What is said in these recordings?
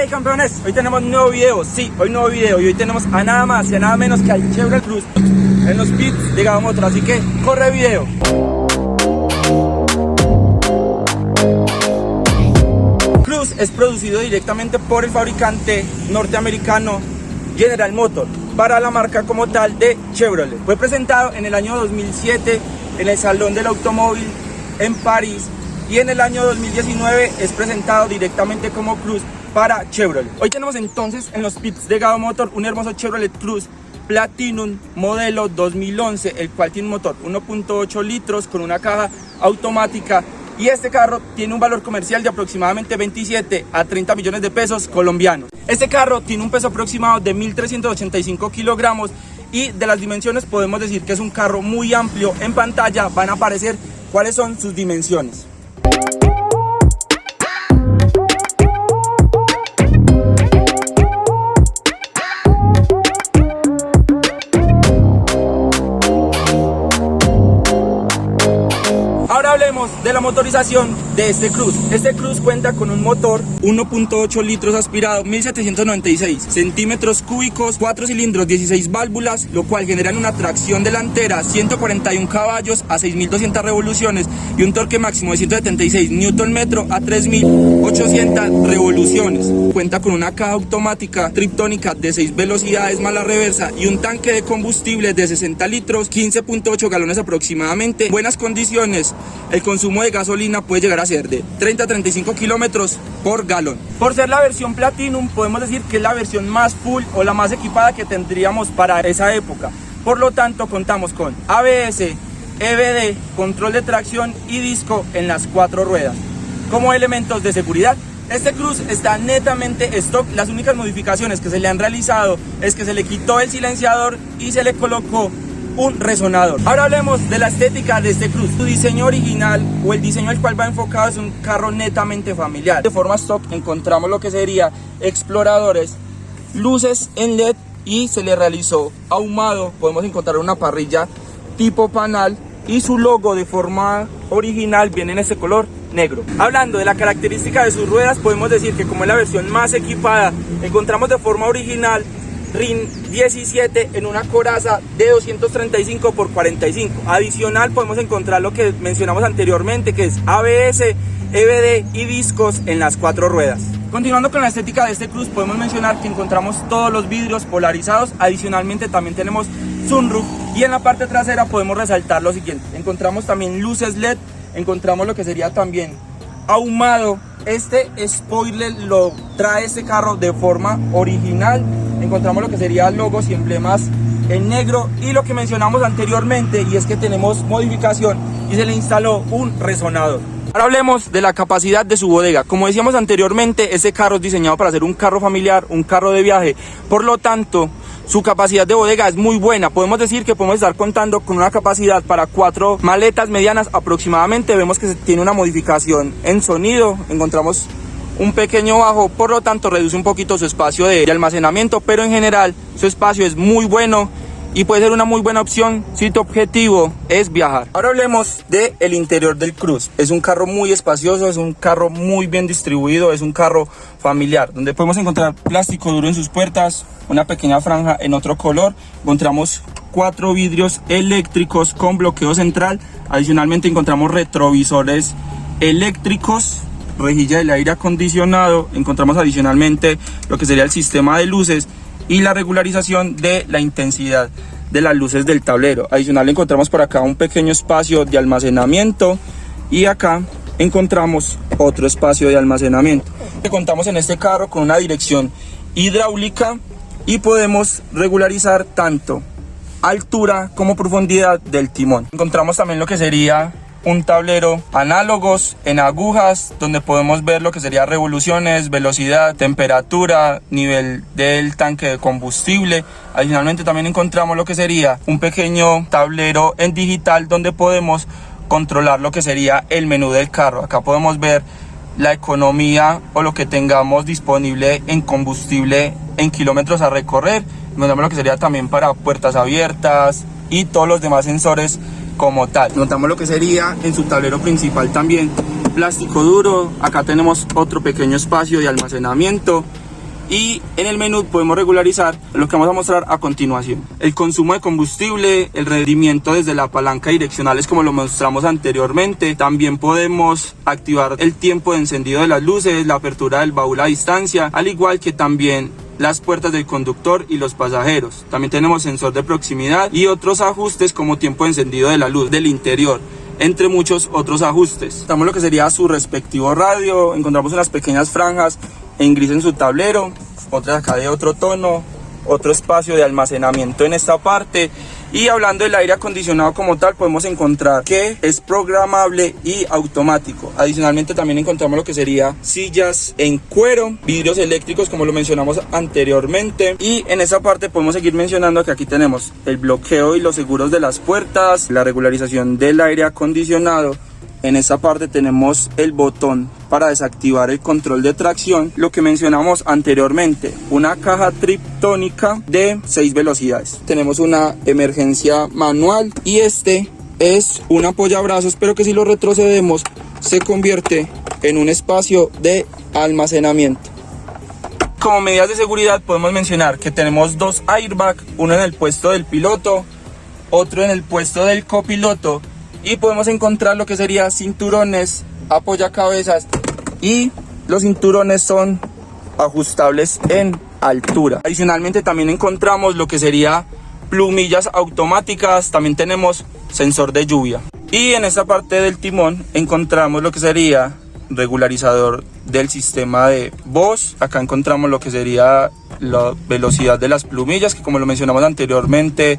campeones, hoy tenemos un nuevo video, sí, hoy nuevo video y hoy tenemos a nada más y a nada menos que al Chevrolet Cruze en los pits de Gama Motor, así que corre video. Cruze es producido directamente por el fabricante norteamericano General Motors para la marca como tal de Chevrolet. Fue presentado en el año 2007 en el Salón del Automóvil en París y en el año 2019 es presentado directamente como Cruze para Chevrolet. Hoy tenemos entonces en los pits de Gama Motor un hermoso Chevrolet Cruze Platinum modelo 2011, el cual tiene un motor 1.8 litros con una caja automática. Y este carro tiene un valor comercial de aproximadamente 27 a 30 millones de pesos colombianos. Este carro tiene un peso aproximado de 1.385 kilogramos y de las dimensiones podemos decir que es un carro muy amplio. En pantalla van a aparecer cuáles son sus dimensiones. Ahora hablemos de la motorización de este Cruze. Este Cruze cuenta con un motor 1.8 litros aspirado, 1796 centímetros cúbicos, 4 cilindros, 16 válvulas, lo cual generan una tracción delantera 141 caballos a 6200 revoluciones y un torque máximo de 176 Nm a 3800 revoluciones. Cuenta con una caja automática triptónica de 6 velocidades más la reversa y un tanque de combustible de 60 litros, 15.8 galones aproximadamente. En buenas condiciones, el consumo de gasolina puede llegar a ser de 30 a 35 kilómetros por galón. Por ser la versión Platinum, podemos decir que es la versión más full o la más equipada que tendríamos para esa época. Por lo tanto, contamos con ABS, EBD, control de tracción y disco en las 4 ruedas. Como elementos de seguridad, este Cruze está netamente stock. Las únicas modificaciones que se le han realizado es que se le quitó el silenciador y se le colocó un resonador. Ahora hablemos de la estética de este Cruze. Su diseño original o el diseño al cual va enfocado es un carro netamente familiar. De forma stock encontramos lo que sería exploradores, luces en LED y se le realizó ahumado. Podemos encontrar una parrilla tipo panal y su logo de forma original viene en este color negro. Hablando de la característica de sus ruedas, podemos decir que como es la versión más equipada, encontramos de forma original RIN 17 en una coraza de 235 por 45. Adicional podemos encontrar lo que mencionamos anteriormente, que es ABS, EBD y discos en las 4 ruedas. Continuando con la estética de este Cruze, podemos mencionar que encontramos todos los vidrios polarizados. Adicionalmente también tenemos sunroof y en la parte trasera podemos resaltar lo siguiente. Encontramos también luces LED, encontramos lo que sería también ahumado. Este spoiler lo trae este carro de forma original. Encontramos lo que serían logos y emblemas en negro y lo que mencionamos anteriormente, y es que tenemos modificación y se le instaló un resonador. Ahora hablemos de la capacidad de su bodega. Como decíamos anteriormente, este carro es diseñado para ser un carro familiar, un carro de viaje. Por lo tanto, su capacidad de bodega es muy buena. Podemos decir que podemos estar contando con una capacidad para 4 maletas medianas aproximadamente. Vemos que tiene una modificación en sonido. Encontramos un pequeño bajo, por lo tanto reduce un poquito su espacio de almacenamiento, pero en general su espacio es muy bueno y puede ser una muy buena opción si tu objetivo es viajar. Ahora hablemos del interior del Cruze. Es un carro muy espacioso, es un carro muy bien distribuido, es un carro familiar, donde podemos encontrar plástico duro en sus puertas, una pequeña franja en otro color. Encontramos 4 vidrios eléctricos con bloqueo central. Adicionalmente encontramos retrovisores eléctricos, rejilla del aire acondicionado. Encontramos adicionalmente lo que sería el sistema de luces y la regularización de la intensidad de las luces del tablero. Adicional encontramos por acá un pequeño espacio de almacenamiento y acá encontramos otro espacio de almacenamiento. Contamos en este carro con una dirección hidráulica y podemos regularizar tanto altura como profundidad del timón. Encontramos también lo que sería un tablero análogos en agujas, donde podemos ver lo que sería revoluciones, velocidad, temperatura, nivel del tanque de combustible. Adicionalmente también encontramos lo que sería un pequeño tablero en digital, donde podemos controlar lo que sería el menú del carro. Acá podemos ver la economía o lo que tengamos disponible en combustible en kilómetros a recorrer. Encontramos lo que sería también para puertas abiertas y todos los demás sensores como tal. Notamos lo que sería en su tablero principal también plástico duro. Acá tenemos otro pequeño espacio de almacenamiento y en el menú podemos regularizar lo que vamos a mostrar a continuación: el consumo de combustible, el rendimiento desde la palanca direccionales como lo mostramos anteriormente. También podemos activar el tiempo de encendido de las luces, la apertura del baúl a distancia, al igual que también las puertas del conductor y los pasajeros. También tenemos sensor de proximidad y otros ajustes como tiempo de encendido de la luz del interior, entre muchos otros ajustes. Damos lo que sería su respectivo radio, encontramos unas pequeñas franjas en gris en su tablero, otras acá de otro tono, otro espacio de almacenamiento en esta parte. Y hablando del aire acondicionado como tal, podemos encontrar que es programable y automático. Adicionalmente también encontramos lo que sería sillas en cuero, vidrios eléctricos como lo mencionamos anteriormente. Y en esa parte podemos seguir mencionando que aquí tenemos el bloqueo y los seguros de las puertas, la regularización del aire acondicionado. En esta parte tenemos el botón para desactivar el control de tracción, lo que mencionamos anteriormente, una caja triptónica de 6 velocidades. Tenemos una emergencia manual y este es un apoyabrazos, pero que si lo retrocedemos se convierte en un espacio de almacenamiento. Como medidas de seguridad podemos mencionar que tenemos 2 airbags, uno en el puesto del piloto, otro en el puesto del copiloto. Y podemos encontrar lo que sería cinturones, apoyacabezas, y los cinturones son ajustables en altura. Adicionalmente también encontramos lo que sería plumillas automáticas, también tenemos sensor de lluvia. Y en esta parte del timón encontramos lo que sería regularizador del sistema de voz. Acá encontramos lo que sería la velocidad de las plumillas, que como lo mencionamos anteriormente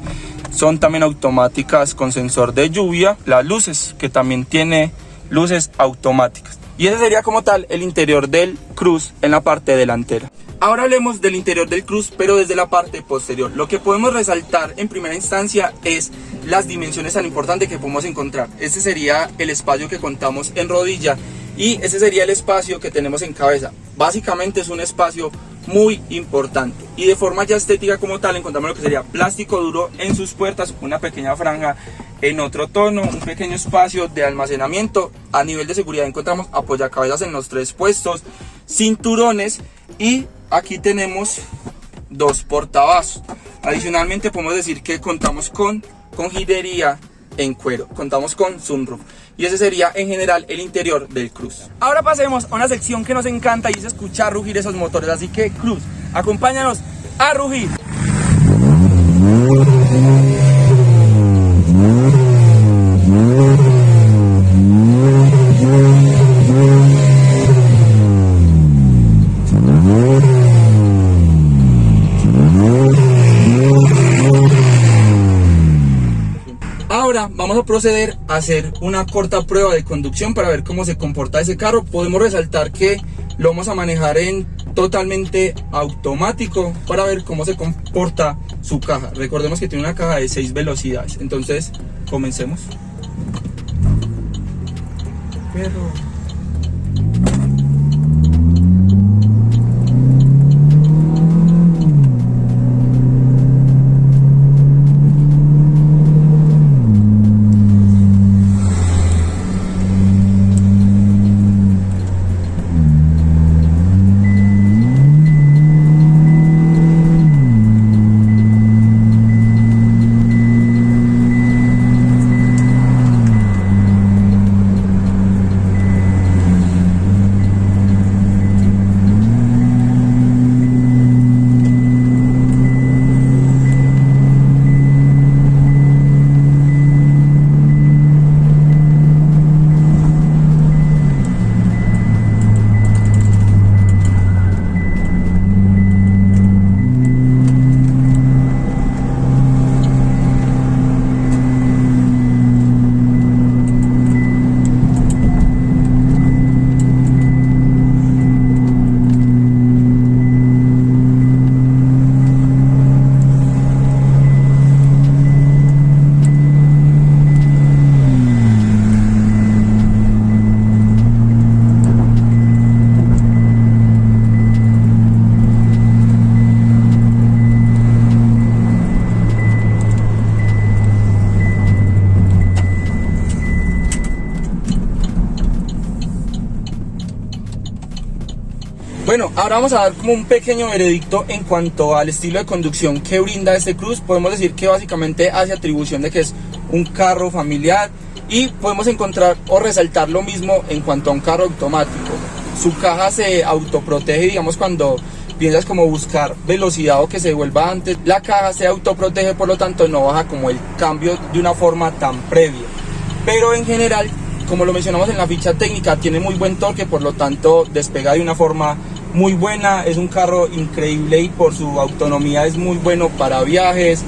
son también automáticas con sensor de lluvia. Las luces, que también tiene luces automáticas. Y ese sería como tal el interior del Cruz en la parte delantera. Ahora hablemos del interior del Cruz, pero desde la parte posterior. Lo que podemos resaltar en primera instancia es las dimensiones tan importantes que podemos encontrar. Este sería el espacio que contamos en rodilla y ese sería el espacio que tenemos en cabeza. Básicamente es un espacio muy importante, y de forma ya estética como tal encontramos lo que sería plástico duro en sus puertas, una pequeña franja en otro tono, un pequeño espacio de almacenamiento. A nivel de seguridad encontramos apoyacabezas en los 3 puestos, cinturones, y aquí tenemos 2 portavasos. Adicionalmente podemos decir que contamos con joyería en cuero, contamos con sunroof, y ese sería en general el interior del Cruz. Ahora pasemos a una sección que nos encanta y es escuchar rugir esos motores, así que Cruz, acompáñanos a rugir. Ahora vamos a proceder a hacer una corta prueba de conducción para ver cómo se comporta ese carro. Podemos resaltar que lo vamos a manejar en totalmente automático para ver cómo se comporta su caja. Recordemos que tiene una caja de 6 velocidades. Entonces, comencemos. Ahora vamos a dar como un pequeño veredicto en cuanto al estilo de conducción que brinda este Cruz. Podemos decir que básicamente hace atribución de que es un carro familiar, y podemos encontrar o resaltar lo mismo en cuanto a un carro automático. Su caja se autoprotege, digamos, cuando piensas como buscar velocidad o que se devuelva antes, la caja se autoprotege, por lo tanto no baja como el cambio de una forma tan previa. Pero en general, como lo mencionamos en la ficha técnica, tiene muy buen torque, por lo tanto despega de una forma muy buena. Es un carro increíble y por su autonomía es muy bueno para viajes,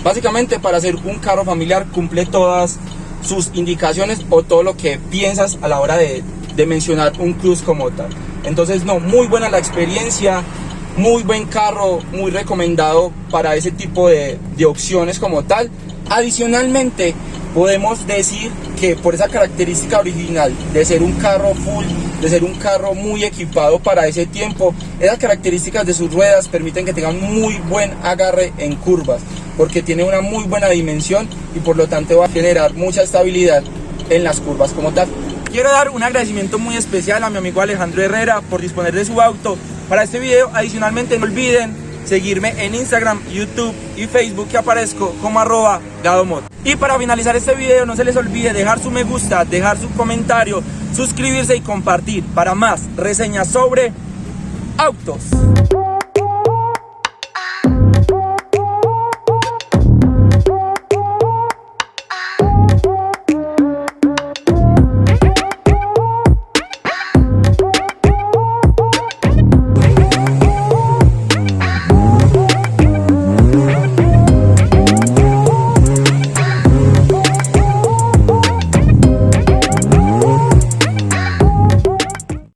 básicamente para ser un carro familiar. Cumple todas sus indicaciones o todo lo que piensas a la hora de mencionar un Cruz como tal. Entonces no, muy buena la experiencia, muy buen carro, muy recomendado para ese tipo de opciones como tal. Adicionalmente, podemos decir que por esa característica original de ser un carro full, de ser un carro muy equipado para ese tiempo, esas características de sus ruedas permiten que tengan muy buen agarre en curvas, porque tiene una muy buena dimensión y por lo tanto va a generar mucha estabilidad en las curvas como tal. Quiero dar un agradecimiento muy especial a mi amigo Alejandro Herrera por disponer de su auto para este video. Adicionalmente, no olviden seguirme en Instagram, YouTube y Facebook, que aparezco como @GadoMod. Y para finalizar este video, no se les olvide dejar su me gusta, dejar su comentario, suscribirse y compartir para más reseñas sobre autos.